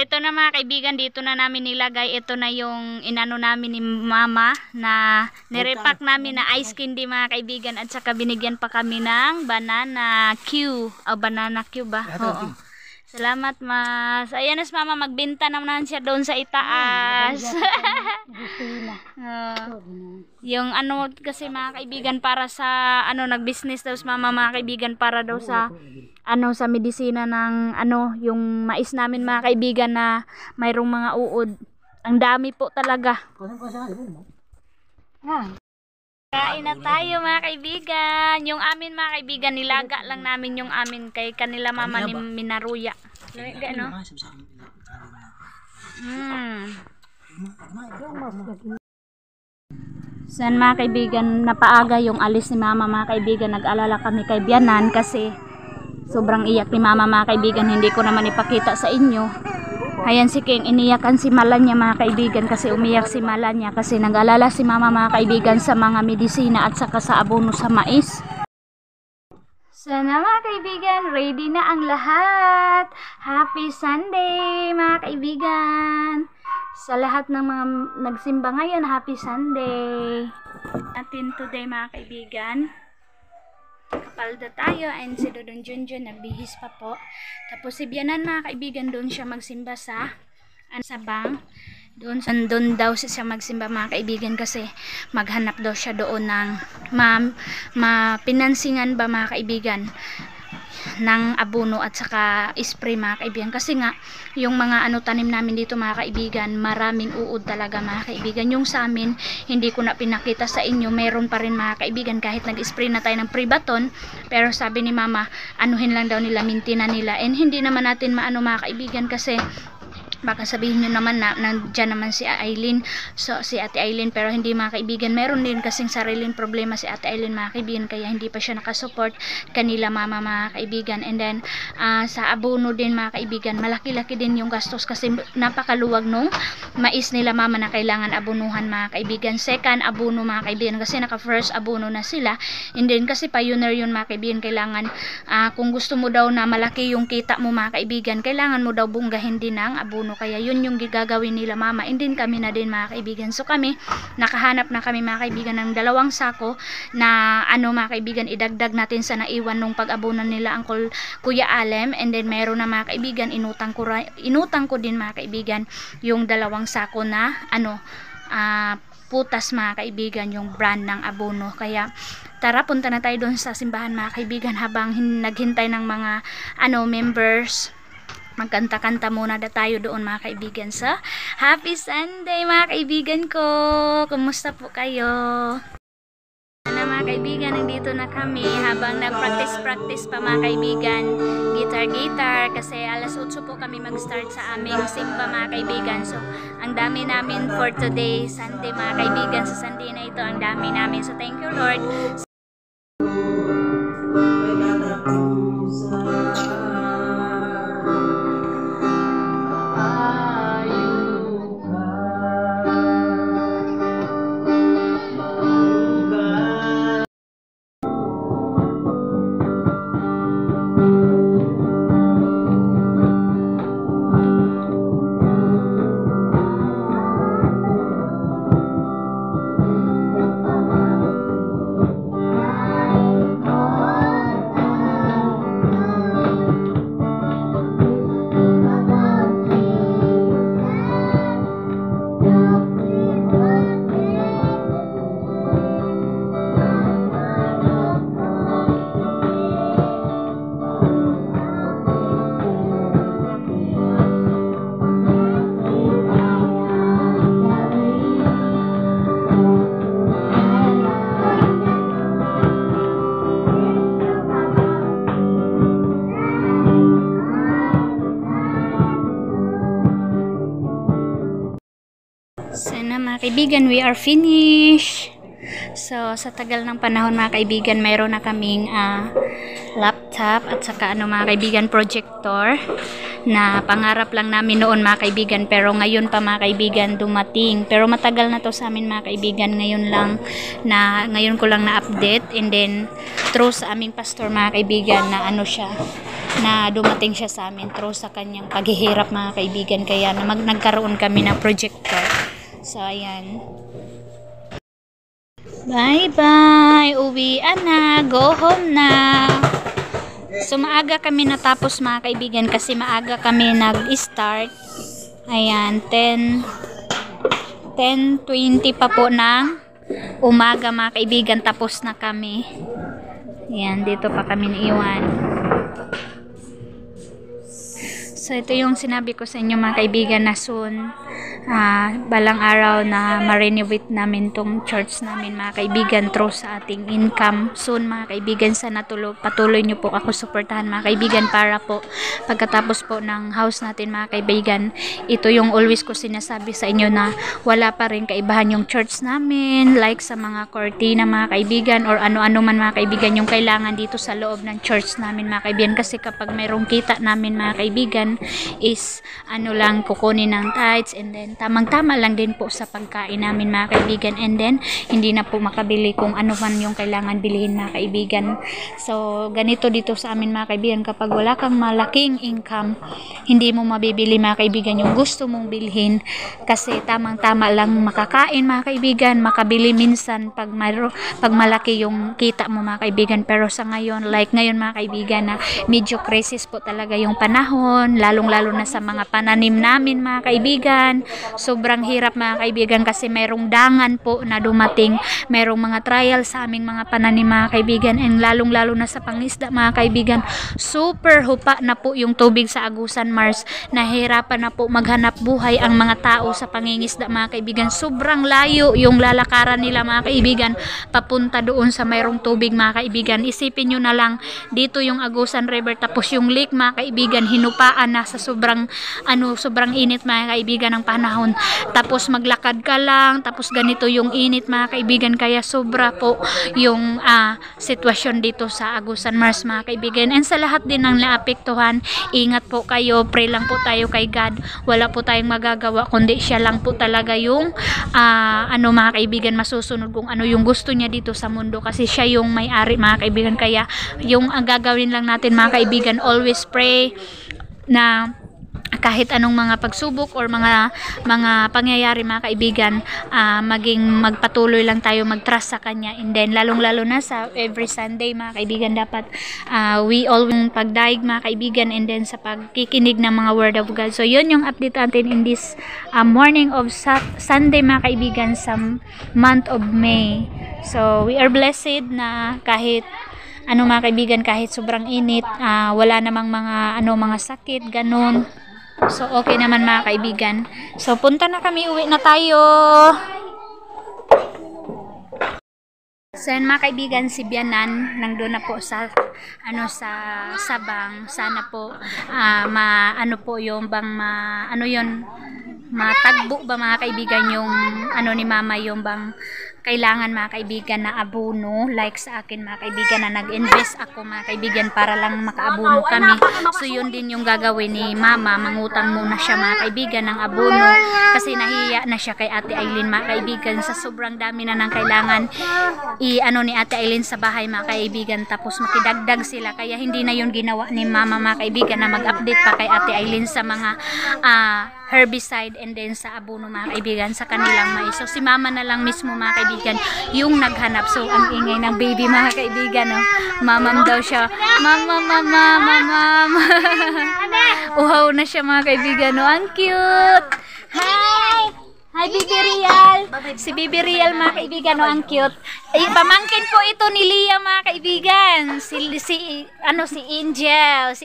ito na mga kaibigan, dito na namin nilagay. Ito na yung inano namin ni mama na nirepack namin na ice candy mga kaibigan. At saka binigyan pa kami ng banana Q. Banana Q ba? Oo. Salamat mas. Ayan na mama, magbenta naman siya doon sa itaas. Yung ano kasi mga kaibigan para sa ano nag-business daw mama mga kaibigan para daw sa ano sa medisina ng ano yung mais namin mga kaibigan na mayroong mga uod. Ang dami po talaga. Kain na tayo mga kaibigan. Yung amin mga kaibigan, nilaga lang namin yung amin kay kanila mama ni Minaruya. Ano? San mga kaibigan, napaaga yung alis ni mama mga kaibigan. Nag-alala kami kay Bianan kasi sobrang iyak ni mama mga kaibigan. Hindi ko naman ipakita sa inyo. Ayan si King, iniyakan si Malanya mga kaibigan kasi umiyak si Malanya kasi nag-alala si mama mga kaibigan sa mga medisina at saka sa abono sa mais. Sana mga kaibigan, ready na ang lahat. Happy Sunday mga kaibigan. Sa lahat ng mga nagsimba ngayon, Happy Sunday. Natin today mga kaibigan. Kapalda tayo and si Dodong Junjun nagbihis pa po. Tapos si Bianan mga kaibigan doon siya magsimba sa bang. Doon daw siya magsimba mga kaibigan kasi maghanap daw siya doon ng mapinansingan ba mga kaibigan ng abono at saka spray mga kaibigan kasi nga yung mga ano tanim namin dito mga kaibigan maraming uod talaga mga kaibigan. Yung sa amin hindi ko na pinakita sa inyo, meron pa rin mga kaibigan kahit nag-spray na tayo ng Prebaton, pero sabi ni mama anuhin lang daw nila, mintinan nila, and hindi naman natin maano mga kaibigan kasi baka sabihin nyo naman na nandyan naman si Aileen, so si Ate Aileen, pero hindi mga kaibigan, meron din kasing sariling problema si Ate Aileen mga kaibigan kaya hindi pa siya nakasupport kanila mama mga kaibigan. And then sa abono din mga kaibigan, malaki-laki din yung gastos kasi napakaluwag nung mais nila mama na kailangan abonuhan mga kaibigan. Second abono mga kaibigan kasi naka first abono na sila, and then kasi pioneer yun mga kaibigan, kailangan kung gusto mo daw na malaki yung kita mo mga kaibigan, kailangan mo daw bunggahin din ng abono. Kaya yun yung gagawin nila mama, and then kami na din mga kaibigan. So kami nakahanap na kami mga kaibigan ng 2 sako na ano mga kaibigan, idagdag natin sa naiwan nung pag-abonan nila ang Kuya Alem, and then meron na mga kaibigan inutang ko din mga kaibigan yung 2 sako na ano putas mga kaibigan, yung brand ng abono. Kaya tara, punta na tayo doon sa simbahan mga kaibigan habang naghintay ng mga members. Magkanta-kanta muna na tayo doon mga kaibigan sa Happy Sunday mga kaibigan ko. Kumusta po kayo? Ano mga kaibigan, nandito na kami habang nag-practice pa mga kaibigan, guitar kasi alas 8 po kami mag-start sa aming simba mga kaibigan. So ang dami namin for today Sunday mga kaibigan, sa Sunday na ito ang dami namin, so thank you Lord. Sana mga kaibigan, we are finished. So sa tagal ng panahon mga kaibigan, mayroon na kaming laptop at saka mga kaibigan, projector na pangarap lang namin noon mga kaibigan, pero ngayon pa mga kaibigan dumating. Pero matagal na to sa amin mga kaibigan, ngayon ko lang na update, and then through sa aming pastor mga kaibigan na siya na dumating siya sa amin through sa kanyang paghihirap mga kaibigan, kaya nagkaroon kami ng projector. So ayan, bye bye, uwian na, go home na. So maaga kami natapos mga kaibigan kasi maaga kami nag-start. Ayan, 10:20 pa po ng umaga mga kaibigan, tapos na kami. Ayan, dito pa kami naiwan. So ito yung sinabi ko sa inyo mga kaibigan na soon, balang araw na ma-renovate namin tong church namin mga kaibigan through sa ating income. Soon mga kaibigan, sana patuloy nyo po ako suportahan mga kaibigan, para po pagkatapos po ng house natin mga kaibigan, ito yung always ko sinasabi sa inyo na wala pa rin kaibahan yung church namin, like sa mga cortina mga kaibigan or ano-ano man mga kaibigan yung kailangan dito sa loob ng church namin mga kaibigan, kasi kapag mayroong kita namin mga kaibigan is ano lang, kukunin ng tithes, and then tamang-tama lang din po sa pagkain namin mga kaibigan, and then hindi na po makabili kung ano man yung kailangan bilhin mga kaibigan. So ganito dito sa amin mga kaibigan, kapag wala kang malaking income, hindi mo mabibili mga kaibigan yung gusto mong bilhin, kasi tamang-tama lang makakain mga kaibigan, makabili minsan pag malaki yung kita mo mga kaibigan. Pero sa ngayon, like ngayon mga kaibigan, na medyo crisis po talaga yung panahon, lalong-lalo na sa mga pananim namin mga kaibigan. Sobrang hirap mga kaibigan kasi mayroong dangan po na dumating, mayroong mga trial sa aming mga pananim mga kaibigan, and lalong-lalo na sa pangisda mga kaibigan. Super hupa na po yung tubig sa Agusan Mars, nahirapan na po maghanap buhay ang mga tao sa pangingisda mga kaibigan. Sobrang layo yung lalakaran nila mga kaibigan papunta doon sa mayroong tubig mga kaibigan. Isipin nyo na lang, dito yung Agusan River, tapos yung lake mga kaibigan, hinupaan na sa sobrang init mga kaibigan ng panahon, tapos maglakad ka lang, tapos ganito yung init mga kaibigan, kaya sobra po yung sitwasyon dito sa Agusan Mars mga kaibigan. And sa lahat din ng naapektuhan, ingat po kayo, pray lang po tayo kay God, wala po tayong magagawa kundi siya lang po talaga yung mga kaibigan masusunod kung ano yung gusto niya dito sa mundo, kasi siya yung may-ari mga kaibigan. Kaya yung gagawin lang natin mga kaibigan, always pray na kahit anong mga pagsubok or mga pangyayari mga kaibigan, magpatuloy lang tayo mag-trust sa kanya. And then lalong-lalo na sa every Sunday mga kaibigan, dapat we always pagdaig mga kaibigan, and then sa pagkikinig ng mga word of God. So yun yung update natin in this morning of Sunday mga kaibigan sa month of May. So we are blessed na kahit mga kaibigan, kahit sobrang init, wala namang mga sakit ganun. So okay naman mga kaibigan. So punta na kami, uwi na tayo. So yan mga kaibigan, si Bianan nandun na po sa sa Sabang. Sana po matagbo ba mga kaibigan yung ni mama, yung bang kailangan mga kaibigan na abono, like sa akin mga kaibigan na nag-invest ako mga kaibigan para lang makaabono kami. So yun din yung gagawin ni mama, mangutang muna siya mga kaibigan ng abono, kasi nahiya na siya kay Ate Aileen mga kaibigan sa sobrang dami na ng kailangan ni Ate Aileen sa bahay mga kaibigan, tapos makidagdag sila, kaya hindi na yun ginawa ni mama mga kaibigan na mag-update pa kay Ate Aileen sa mga herbicide and then sa abono mga kaibigan sa kanilang mais. So si mama na lang mismo mga kaibigan yung naghanap. So ang ingay ng baby mga kaibigan, mamam daw siya, mamam. Uhaw na siya mga kaibigan, ang cute. Hi Bibi Real. Si Bibi Real mga kaibigan, ang cute. Pamangkin po ito ni Lia mga kaibigan. Si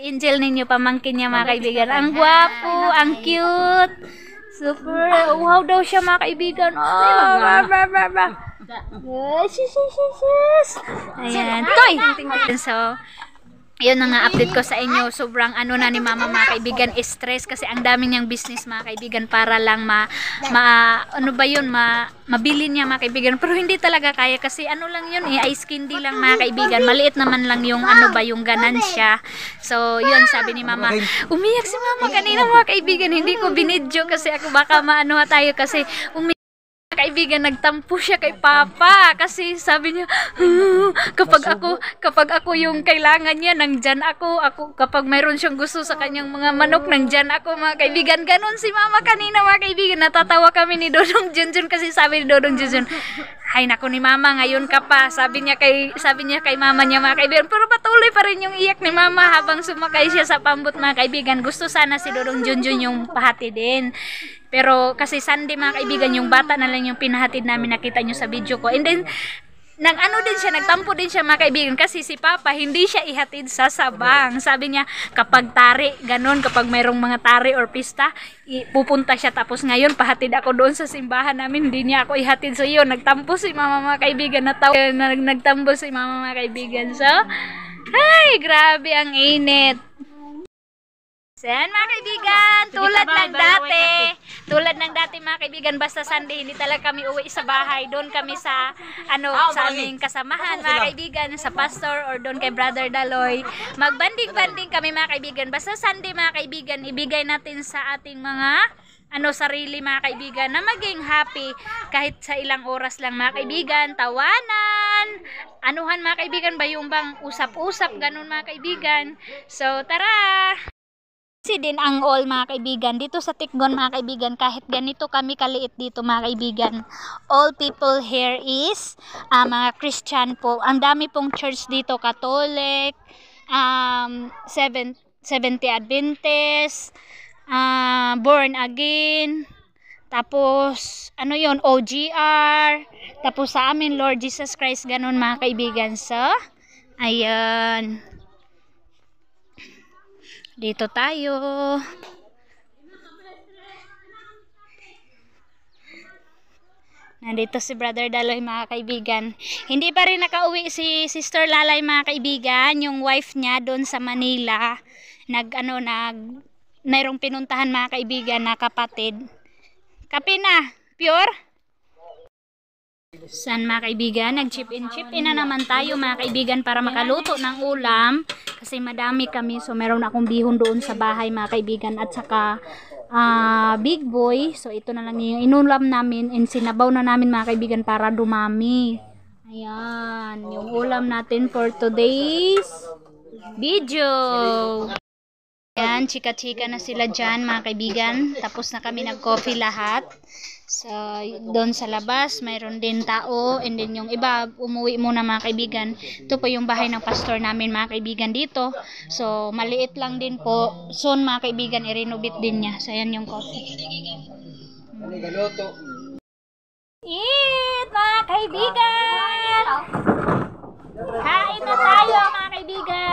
Angel ninyo, pamangkin niya mga kaibigan. Ang gwapo, ang cute. Super, wow daw siya mga kaibigan. Ayan, toy. So yun na nga update ko sa inyo. Sobrang na ni mama mga kaibigan, stress kasi ang dami niyang business mga kaibigan para lang mabili niya mga kaibigan, pero hindi talaga kaya kasi lang yun ice candy lang mga kaibigan, maliit naman lang yung yung ganansya. So yun, sabi ni mama, umiyak si mama kanina mga kaibigan, hindi ko binidyo kasi ako baka tayo kasi umiyak Kaibigan, nagtampo siya kay Papa kasi sabi niya, kapag ako yung kailangan niya, nandyan ako kapag mayroon siyang gusto sa kanyang mga manok, nandyan ako, mga kaibigan. Ganon si Mama kanina, mga kaibigan. Natatawa kami ni Dodong Junjun kasi sabi ni Dodong Junjun, ay naku ni Mama, ngayon ka pa. Sabi niya kay Mama niya, mga kaibigan. Pero patuloy pa rin yung iyak ni Mama habang sumakay siya sa pambot, mga kaibigan. Gusto sana si Dodong Junjun yung pahati din. Pero kasi Sunday, mga kaibigan, yung bata na lang yung pinahatid namin, nakita nyo sa video ko. And then, nagtampo din siya, mga kaibigan, kasi si Papa hindi siya ihatid sa Sabang. Sabi niya, kapag tari, ganun, kapag mayroong mga tari or pista, pupunta siya. Tapos ngayon, pahatid ako doon sa simbahan namin, hindi niya ako ihatid. So yun, nagtampo si Mama, mga kaibigan, nagtampo si Mama, mga kaibigan. So, ay, grabe ang init. Yan, mga kaibigan, tulad ng dati, mga kaibigan, basta Sunday hindi talaga kami uwi sa bahay, doon kami sa sa aming kasamahan, mga kaibigan, sa pastor or doon kay Brother Daloy, magbanding-banding kami, mga kaibigan. Basta Sunday, mga kaibigan, ibigay natin sa ating mga sarili, mga kaibigan, na maging happy kahit sa ilang oras lang, mga kaibigan. Tawanan, mga kaibigan, ba yung bang usap-usap, ganun, mga kaibigan. So tara. Kasi din ang all, mga kaibigan, dito sa Tikgon, mga kaibigan, kahit ganito kami kaliit dito, mga kaibigan, all people here is mga Christian po. Ang dami pong church dito, Catholic, Seventh-day Adventist, Born Again, tapos OGR, tapos sa amin Lord Jesus Christ, ganun, mga kaibigan. So ayan, dito tayo. Nandito si Brother Daloy, mga kaibigan. Hindi pa rin nakauwi si Sister Lalay, mga kaibigan. Yung wife niya doon sa Manila. Mayroong pinuntahan, mga kaibigan, na kapatid. Kape na, pure? San, mga kaibigan, nag-chip in na naman tayo, mga kaibigan, para makaluto ng ulam kasi madami kami. So meron akong bihon doon sa bahay, mga kaibigan, at saka big boy. So ito na lang yung inulam namin, and sinabaw na namin, mga kaibigan, para dumami. Ayan, yung ulam natin for today's video. Ayan, chika-chika na sila dyan, mga kaibigan. Tapos na kami nag-coffee lahat. So, doon sa labas, mayroon din tao. And then yung iba, umuwi muna, mga kaibigan. Ito po yung bahay ng pastor namin, mga kaibigan, dito. So, maliit lang din po. Soon, mga kaibigan, i-renovate din niya. So, ayan yung coffee. Eat, mga kaibigan! Kain na tayo, mga kaibigan!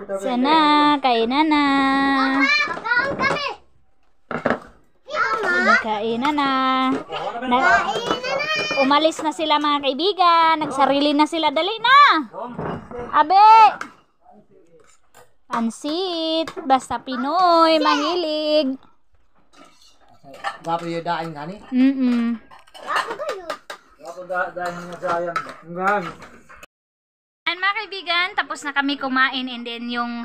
Sana, kainan na. Kainan na. Umalis na sila, mga kaibigan. Nagsarili na sila. Dali na. Abe. Pansit. Basta Pinoy. Mahilig. Gapo yung daing gani? Gapo daing nga sayang. Hanggang. And mga kaibigan, tapos na kami kumain, and then yung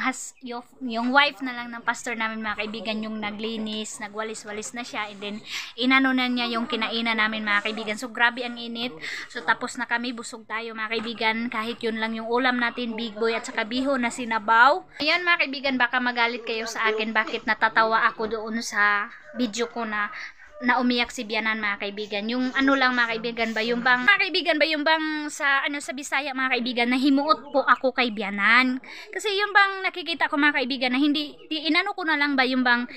wife na lang ng pastor namin, mga kaibigan, yung naglinis, nagwalis-walis na siya, and then inano na niya yung kinainan namin, mga kaibigan. So grabe ang init. So tapos na kami, busog tayo, mga kaibigan, kahit yun lang yung ulam natin, big boy at saka bihon na sinabaw. Ayan, mga kaibigan, baka magalit kayo sa akin bakit natatawa ako doon sa video ko na umiyak si Bianan, mga kaibigan. Yung lang, mga kaibigan, ba yung bang sa sa Bisaya, mga kaibigan, na himuot po ako kay Bianan. Kasi yung bang nakikita ko, mga kaibigan, na hindi inano ko na lang ba yung bang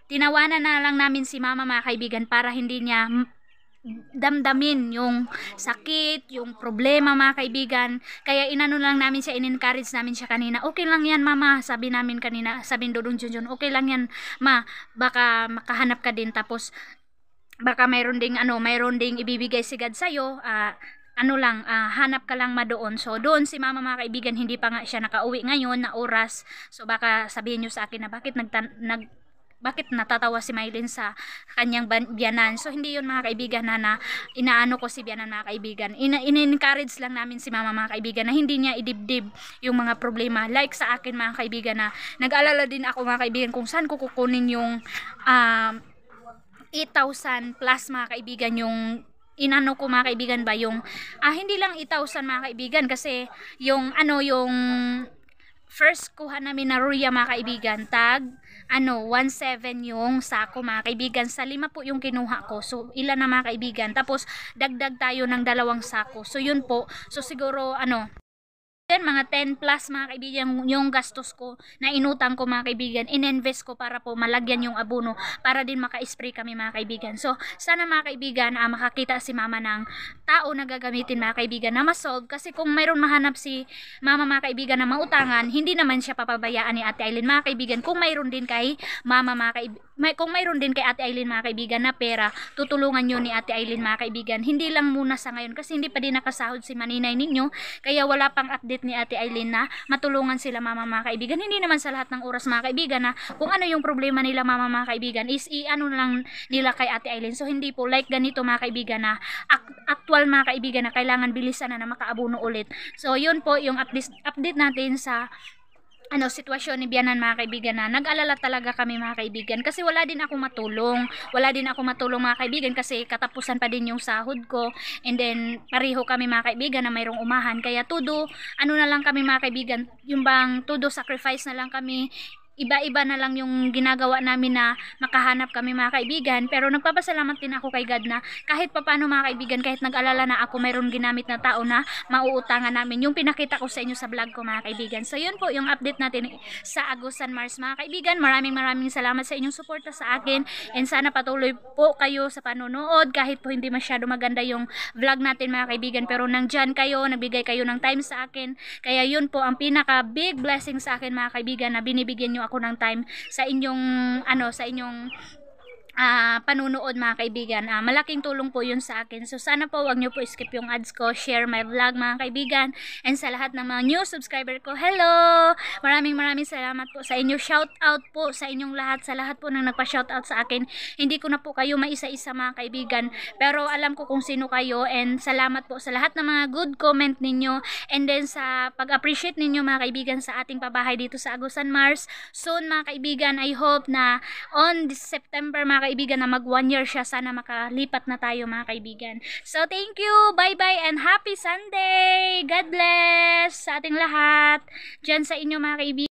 tinawanan na lang namin si Mama, mga kaibigan, para hindi niya damdamin yung sakit, yung problema, mga kaibigan. Kaya inano lang namin siya, in-encourage namin siya kanina. Okay lang yan, Mama, sabi namin kanina, sabi ni Dodong Junjun, okay lang yan, Ma, baka makahanap ka din. Tapos baka mayroon ding ibibigay si God sa'yo, hanap ka lang doon. So doon si mama mga kaibigan, hindi pa nga siya nakauwi ngayon na oras. So baka sabihin nyo sa akin na bakit natatawa si Mylene sa kanyang biyanan. So hindi yun mga kaibigan na inaano ko si biyanan mga kaibigan. In-encourage lang namin si mama mga kaibigan na hindi niya idibdib yung mga problema. Like sa akin mga kaibigan na nag-alala din ako mga kaibigan kung saan ko kukunin yung 8,000 plus mga kaibigan, yung inano ko mga kaibigan ba yung hindi lang 8,000 mga kaibigan, kasi yung first kuha namin na ruya mga kaibigan, 1,700 yung sako mga kaibigan, sa 5 po yung kinuha ko. So ilan na mga kaibigan, tapos dagdag tayo ng 2 sako. So yun po, so siguro mga 10 plus mga kaibigan yung gastos ko na inutang ko mga kaibigan, ininvest ko para po malagyan yung abono para din maka-spray kami mga kaibigan. So sana mga kaibigan makakita si mama ng tao na gagamitin mga kaibigan na ma-solve, kasi kung mayroon mahanap si mama mga kaibigan na mautangan, hindi naman siya papabayaan ni Ate Aileen mga kaibigan. Kung mayroon din kay mama mga kaibigan, kung mayroon din kay Ate Aileen mga kaibigan na pera, tutulungan nyo ni Ate Aileen mga kaibigan. Hindi lang muna sa ngayon kasi hindi pa din nakasahod si maninay ninyo, kaya wala pang update ni Ate Aileen na matulungan sila mama mga kaibigan. Hindi naman sa lahat ng oras mga kaibigan na kung ano yung problema nila mama mga kaibigan is i-ano lang nila kay Ate Aileen. So hindi po like ganito mga kaibigan na actual mga kaibigan na kailangan bilisan na makaabuno ulit. So yun po yung update natin sa sitwasyon ni biyanan mga kaibigan, na nag-alala talaga kami mga kaibigan kasi wala din ako matulong mga kaibigan, kasi katapusan pa din yung sahod ko, and then pareho kami mga kaibigan na mayroong umahan, kaya na lang kami mga kaibigan, yung bang sacrifice na lang kami. Iba-iba na lang yung ginagawa namin na makahanap kami mga kaibigan, pero nagpapasalamat din ako kay God na kahit papano mga kaibigan, kahit nag-alala na ako, mayroon ginamit na tao na mauutangan namin, yung pinakita ko sa inyo sa vlog ko mga kaibigan. So yun po yung update natin sa Agusan Mars mga kaibigan. Maraming salamat sa inyong suporta sa akin, and sana patuloy po kayo sa panonood kahit po hindi masyado maganda yung vlog natin mga kaibigan, pero nandyan kayo, nagbigay kayo ng time sa akin, kaya yun po ang pinaka big blessing sa akin mga kaibigan, na binibigyan nyo ako ng time sa inyong panunood mga kaibigan. Malaking tulong po yun sa akin. So sana po wag nyo po skip yung ads ko, share my vlog mga kaibigan, and sa lahat ng mga new subscriber ko, hello! Maraming salamat po sa inyo. Shout out po sa inyong lahat, sa lahat po nang nagpa-shout out sa akin. Hindi ko na po kayo maisa-isa mga kaibigan, pero alam ko kung sino kayo, and salamat po sa lahat ng mga good comment ninyo, and then sa pag-appreciate ninyo mga kaibigan sa ating pabahay dito sa Agusan Mars. Soon mga kaibigan, I hope na on this September mga kaibigan na mag 1 year siya, sana makalipat na tayo mga kaibigan. So thank you, bye bye, and happy Sunday. God bless sa ating lahat dyan sa inyo mga kaibigan.